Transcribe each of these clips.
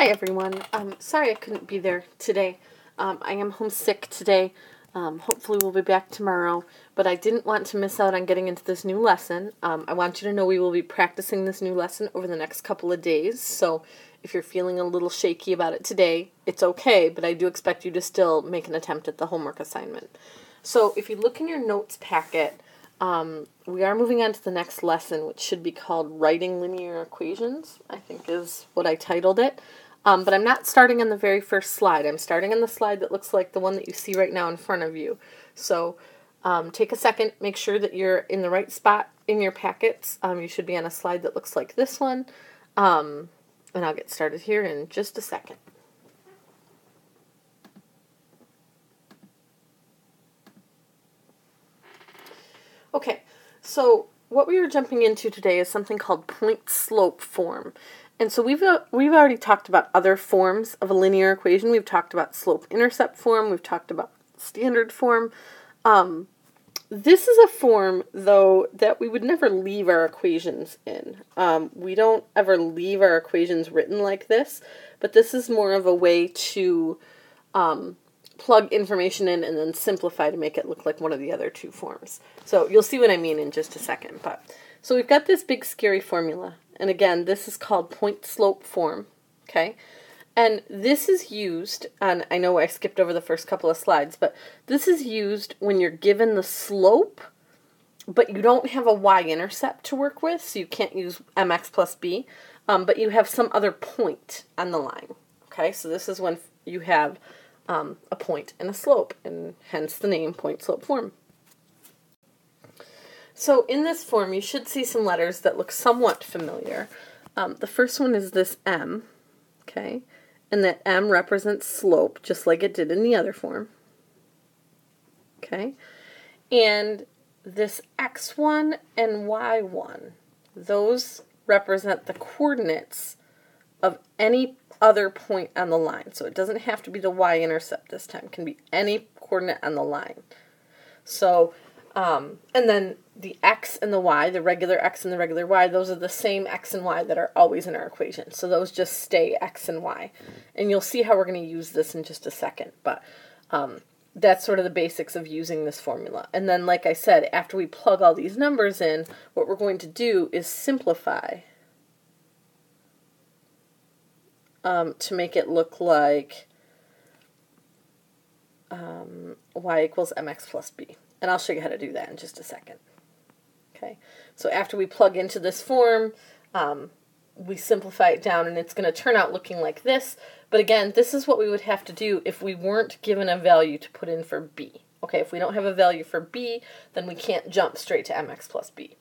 Hi everyone. Sorry I couldn't be there today. I am homesick today. Hopefully we'll be back tomorrow, but I didn't want to miss out on getting into this new lesson. I want you to know we will be practicing this new lesson over the next couple of days, so if you're feeling a little shaky about it today, it's okay, but I do expect you to still make an attempt at the homework assignment. So if you look in your notes packet, we are moving on to the next lesson, which should be called Writing Linear Equations, I think is what I titled it. But I'm not starting on the very first slide. I'm starting on the slide that looks like the one that you see right now in front of you. So take a second, make sure that you're in the right spot in your packets. You should be on a slide that looks like this one. And I'll get started here in just a second. Okay, so what we are jumping into today is something called point-slope form. And so we've already talked about other forms of a linear equation. We've talked about slope-intercept form. We've talked about standard form. This is a form, though, that we would never leave our equations in. We don't ever leave our equations written like this, but this is more of a way to plug information in and then simplify to make it look like one of the other two forms. So you'll see what I mean in just a second. So we've got this big scary formula, and again, this is called point-slope form, okay? And this is used, and I know I skipped over the first couple of slides, but this is used when you're given the slope, but you don't have a y-intercept to work with, so you can't use mx plus b, but you have some other point on the line, okay? So this is when you have a point and a slope, and hence the name point-slope form. So in this form, you should see some letters that look somewhat familiar. The first one is this m, okay? And that m represents slope, just like it did in the other form. Okay? And this x1 and y1, those represent the coordinates of any other point on the line. So it doesn't have to be the y-intercept this time. It can be any coordinate on the line. So, and then the x and the y, the regular x and the regular y, those are the same x and y that are always in our equation. So those just stay x and y. And you'll see how we're going to use this in just a second. But that's sort of the basics of using this formula. And then, like I said, after we plug all these numbers in, what we're going to do is simplify to make it look like y equals mx plus b. And I'll show you how to do that in just a second. Okay, so after we plug into this form, we simplify it down, and it's going to turn out looking like this. But again, this is what we would have to do if we weren't given a value to put in for b. Okay, if we don't have a value for b, then we can't jump straight to mx plus b.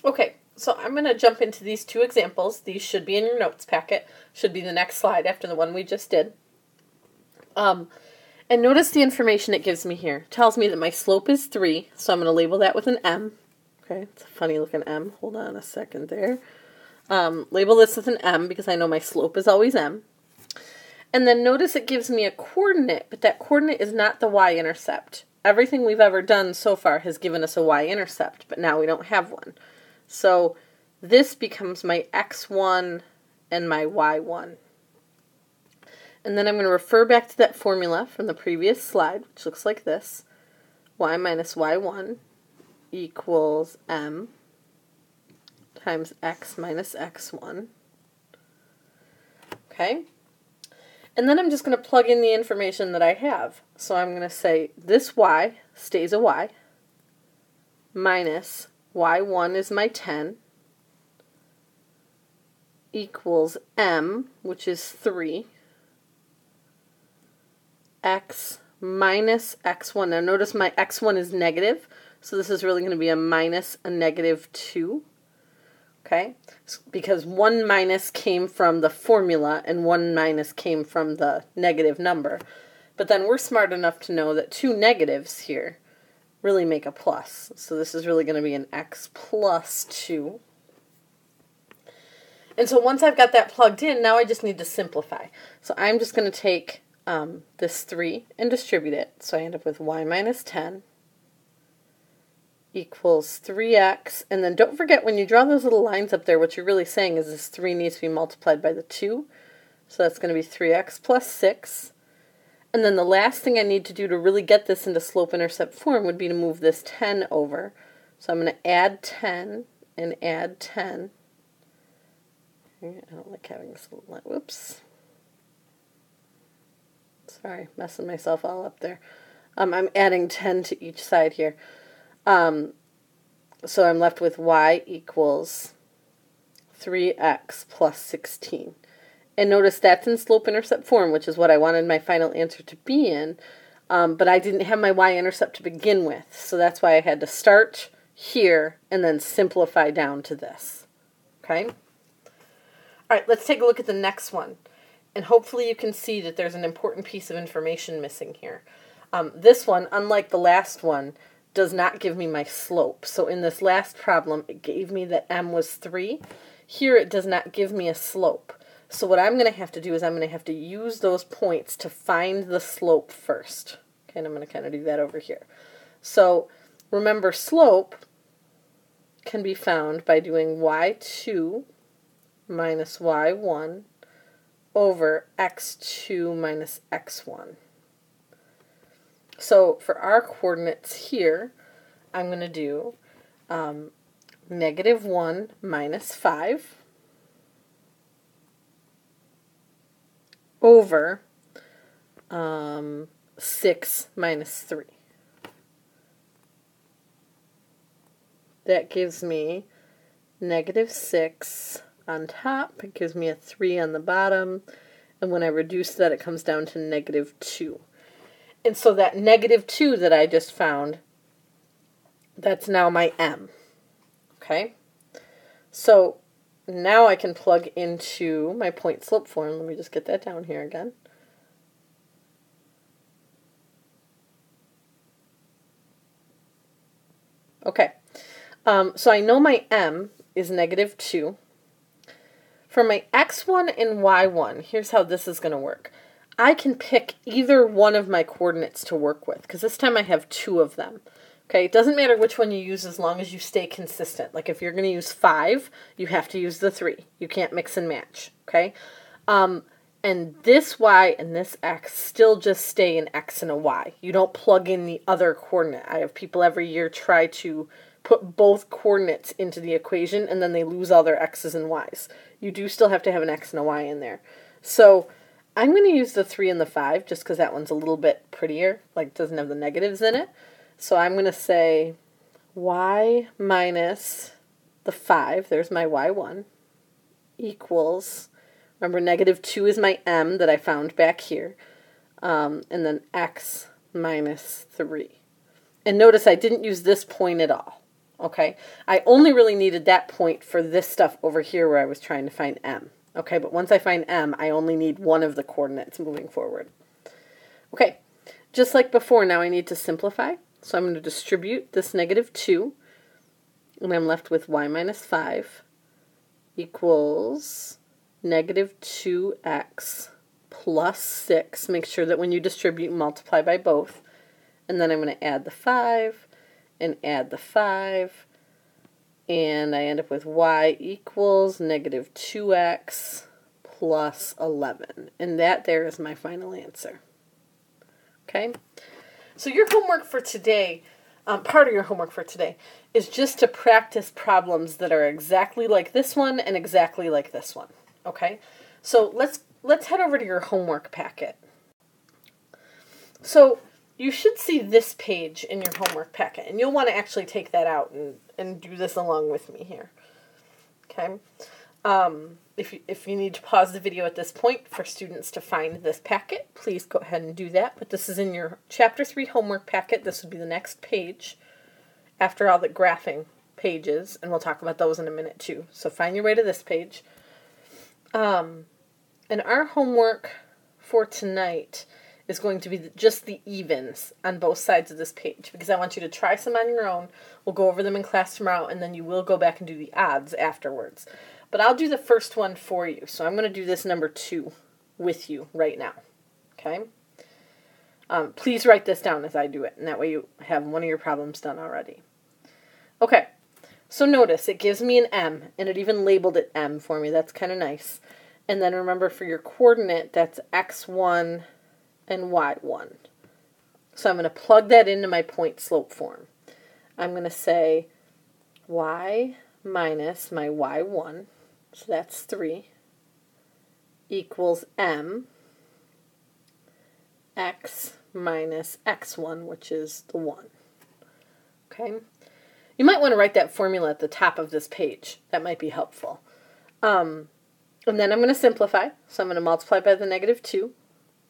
Okay, so I'm going to jump into these two examples. These should be in your notes packet. Should be the next slide after the one we just did. And notice the information it gives me here. It tells me that my slope is 3, so I'm going to label that with an M. Okay, it's a funny looking M. Hold on a second there. Label this with an M because I know my slope is always M. And then notice it gives me a coordinate, but that coordinate is not the y-intercept. Everything we've ever done so far has given us a y-intercept, but now we don't have one. So this becomes my x1 and my y1. And then I'm going to refer back to that formula from the previous slide, which looks like this. Y minus y1 equals m times x minus x1. Okay? And then I'm just going to plug in the information that I have. So I'm going to say this y stays a y, minus y1 is my 10, equals m, which is 3, x minus x1. Now notice my x1 is negative, so this is really going to be a minus a negative 2. Okay? Because 1 minus came from the formula and 1 minus came from the negative number. But then we're smart enough to know that 2 negatives here really make a plus. So this is really going to be an x plus 2. And so once I've got that plugged in, now I just need to simplify. So I'm just going to take this 3 and distribute it. So I end up with y minus 10 equals 3x. And then don't forget, when you draw those little lines up there, what you're really saying is this 3 needs to be multiplied by the 2. So that's going to be 3x plus 6. And then the last thing I need to do to really get this into slope-intercept form would be to move this 10 over. So I'm going to add 10 and add 10. I don't like having this little line. Whoops. Sorry, messing myself all up there. I'm adding 10 to each side here. So I'm left with y equals 3x plus 16. And notice that's in slope-intercept form, which is what I wanted my final answer to be in. But I didn't have my y-intercept to begin with. So that's why I had to start here and then simplify down to this. Okay? All right, let's take a look at the next one. And hopefully you can see that there's an important piece of information missing here. This one, unlike the last one, does not give me my slope. So in this last problem, it gave me that m was 3. Here it does not give me a slope. So what I'm going to have to do is I'm going to have to use those points to find the slope first. Okay, and I'm going to kind of do that over here. So remember, slope can be found by doing y2 minus y1 over x2 minus x1. So for our coordinates here, I'm going to do negative 1 minus 5 over 6 minus 3. That gives me negative 6 on top. It gives me a 3 on the bottom. And when I reduce that, it comes down to negative 2. And so that negative 2 that I just found, that's now my m. Okay? So now I can plug into my point slope form. Let me just get that down here again. Okay. So I know my m is negative 2. For my x1 and y1, here's how this is going to work. I can pick either one of my coordinates to work with, because this time I have 2 of them. Okay, it doesn't matter which one you use as long as you stay consistent. Like if you're going to use 5, you have to use the 3. You can't mix and match. Okay, and this y and this x still just stay an x and a y. You don't plug in the other coordinate. I have people every year try to put both coordinates into the equation and then they lose all their x's and y's. You do still have to have an x and a y in there. So I'm going to use the 3 and the 5 just because that one's a little bit prettier, like it doesn't have the negatives in it. So I'm going to say y minus the 5, there's my y1, equals, remember negative 2 is my m that I found back here, and then x minus 3. And notice I didn't use this point at all. Okay, I only really needed that point for this stuff over here where I was trying to find m. Okay, but once I find m, I only need one of the coordinates moving forward. Okay, just like before, now I need to simplify. So I'm going to distribute this negative 2, and I'm left with y minus 5 equals negative 2x plus 6. Make sure that when you distribute, multiply by both. And then I'm going to add the 5 and add the 5. And I end up with y equals negative 2x plus 11. And that there is my final answer. Okay? So your homework for today, part of your homework for today, is just to practice problems that are exactly like this one and exactly like this one. Okay? So let's head over to your homework packet. So you should see this page in your homework packet, and you'll want to actually take that out and do this along with me here. Okay? If you need to pause the video at this point for students to find this packet, please go ahead and do that. But this is in your Chapter 3 homework packet. This would be the next page after all the graphing pages, and we'll talk about those in a minute too. So find your way to this page. And our homework for tonight is going to be just the evens on both sides of this page, because I want you to try some on your own. We'll go over them in class tomorrow, and then you will go back and do the odds afterwards. But I'll do the first one for you. So I'm going to do this number 2 with you right now. Okay? Please write this down as I do it, and that way you have one of your problems done already. Okay, so notice it gives me an M, and it even labeled it M for me. That's kind of nice. And then remember for your coordinate, that's x1 and y1. So I'm going to plug that into my point slope form. I'm going to say y minus my y1, so that's 3, equals m, x minus x1, which is the 1. Okay? You might want to write that formula at the top of this page. That might be helpful. And then I'm going to simplify. So I'm going to multiply by the negative 2.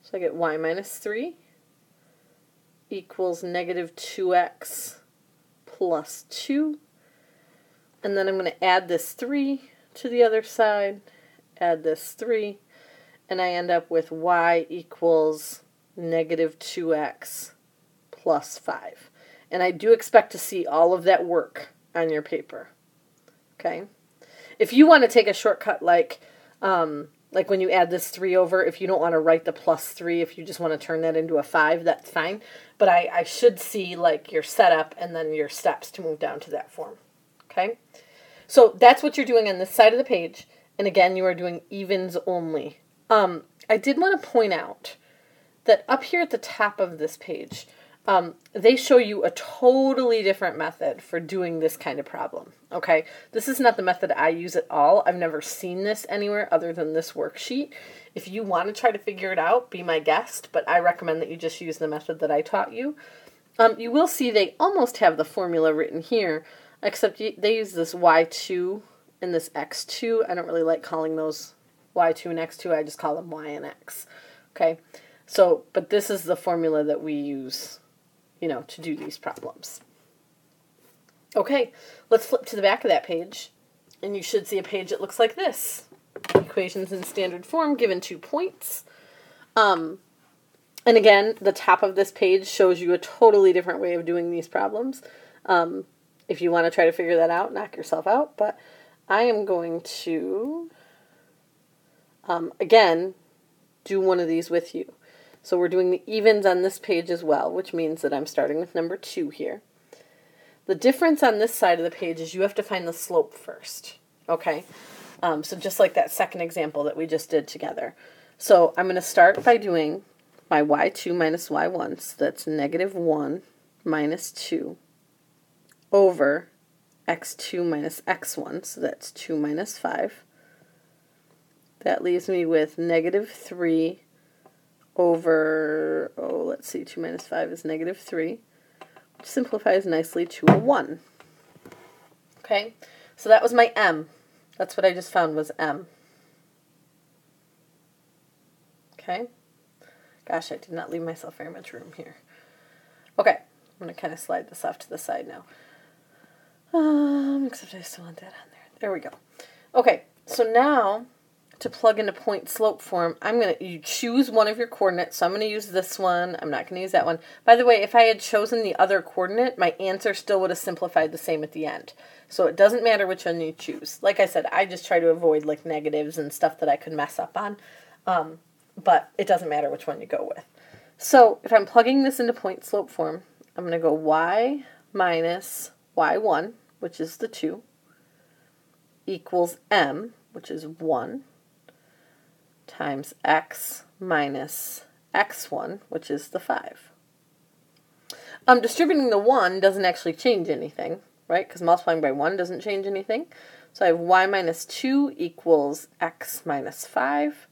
So I get y minus 3 equals negative 2x plus 2. And then I'm going to add this 3 to the other side, add this 3, and I end up with y equals negative 2x plus 5. And I do expect to see all of that work on your paper. Okay? If you want to take a shortcut like when you add this 3 over, if you don't want to write the plus 3, if you just want to turn that into a 5, that's fine. But I should see like your setup and then your steps to move down to that form. Okay? So that's what you're doing on this side of the page. And again, you are doing evens only. I did want to point out that up here at the top of this page, they show you a totally different method for doing this kind of problem. Okay, this is not the method I use at all. I've never seen this anywhere other than this worksheet. If you want to try to figure it out, be my guest, but I recommend that you just use the method that I taught you. You will see they almost have the formula written here, except they use this y2 and this x2. I don't really like calling those y2 and x2. I just call them y and x. Okay, so, but this is the formula that we use, to do these problems. Okay, let's flip to the back of that page, and you should see a page that looks like this. Equations in standard form given 2 points. And again, the top of this page shows you a totally different way of doing these problems. If you want to try to figure that out, knock yourself out. But I am going to, again, do one of these with you. So we're doing the evens on this page as well, which means that I'm starting with number 2 here. The difference on this side of the page is you have to find the slope first. Okay? So just like that second example that we just did together. So I'm going to start by doing my y2 minus y1, so that's negative 1 minus 2 over x2 minus x1, so that's 2 minus 5. That leaves me with negative 3 over, 2 minus 5 is negative 3, which simplifies nicely to a 1. Okay, so that was my m. That's what I just found was m. Okay, gosh, I did not leave myself very much room here. Okay, I'm going to kind of slide this off to the side now. Except I still want that on there. There we go. Okay, so now to plug into point slope form, you choose one of your coordinates. So I'm going to use this one. I'm not going to use that one. By the way, if I had chosen the other coordinate, my answer still would have simplified the same at the end. So it doesn't matter which one you choose. Like I said, I just try to avoid like negatives and stuff that I could mess up on. But it doesn't matter which one you go with. So if I'm plugging this into point slope form, I'm going to go y minus y1, which is the 2, equals m, which is 1, times x minus x1, which is the 5. Distributing the 1 doesn't actually change anything, right? Because multiplying by 1 doesn't change anything. So I have y minus 2 equals x minus 5.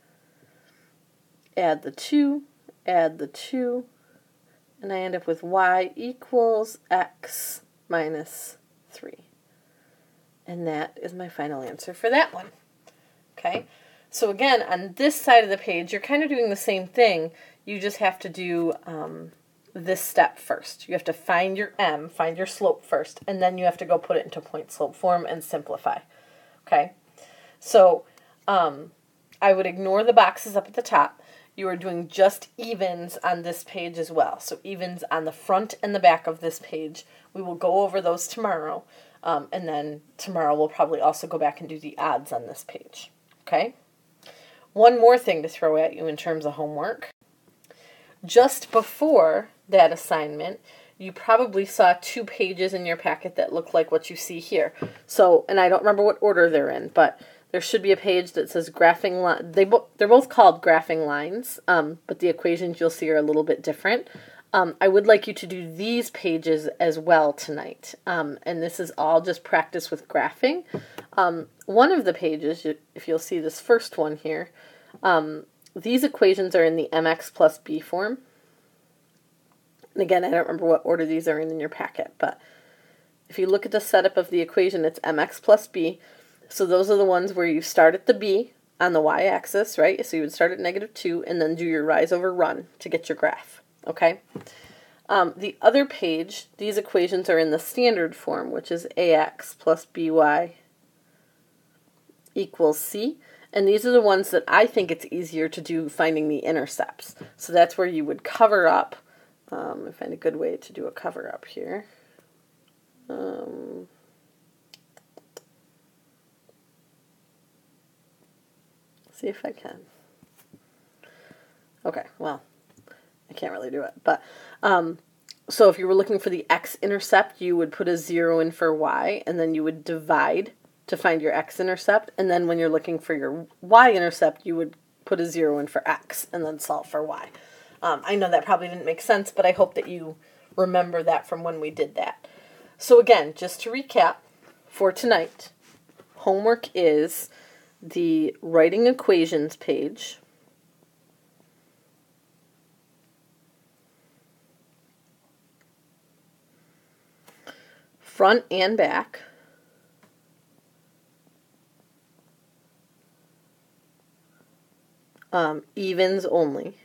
Add the 2, and I end up with y equals x minus 3. And that is my final answer for that one. Okay? So again, on this side of the page, you're kind of doing the same thing. You just have to do this step first. You have to find your m, find your slope first, and then you have to go put it into point slope form and simplify. Okay? So I would ignore the boxes up at the top. You are doing just evens on this page as well. So evens on the front and the back of this page. We will go over those tomorrow. And then tomorrow we'll probably also go back and do the odds on this page. Okay? One more thing to throw at you in terms of homework. Just before that assignment, you probably saw 2 pages in your packet that look like what you see here. So, and I don't remember what order they're in, but there should be a page that says graphing line. They're both called graphing lines, but the equations you'll see are a little bit different. I would like you to do these pages as well tonight. And this is all just practice with graphing. One of the pages, if you'll see this first one here, these equations are in the mx plus b form. And again, I don't remember what order these are in your packet, but if you look at the setup of the equation, it's mx plus b. So those are the ones where you start at the b on the y-axis, right? So you would start at -2 and then do your rise over run to get your graph, okay? The other page, these equations are in the standard form, which is ax plus by equals c. And these are the ones that I think it's easier to do finding the intercepts. So that's where you would cover up. I find a good way to do a cover up here. See if I can. Okay, well, I can't really do it. But so if you were looking for the x-intercept, you would put a 0 in for y, and then you would divide to find your x-intercept. And then when you're looking for your y-intercept, you would put a 0 in for x, and then solve for y. I know that probably didn't make sense, but I hope that you remember that from when we did that. So again, just to recap, for tonight, homework is the writing equations page, front and back, evens only,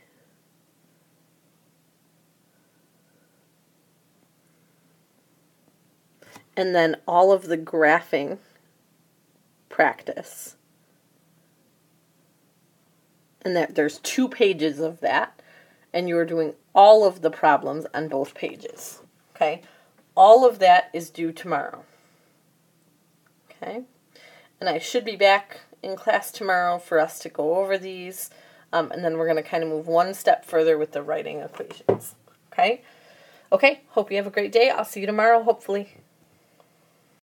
and then all of the graphing practice. And that there's 2 pages of that, and you're doing all of the problems on both pages. Okay? All of that is due tomorrow. Okay? And I should be back in class tomorrow for us to go over these, and then we're going to kind of move one step further with the writing equations. Okay? Okay, hope you have a great day. I'll see you tomorrow, hopefully.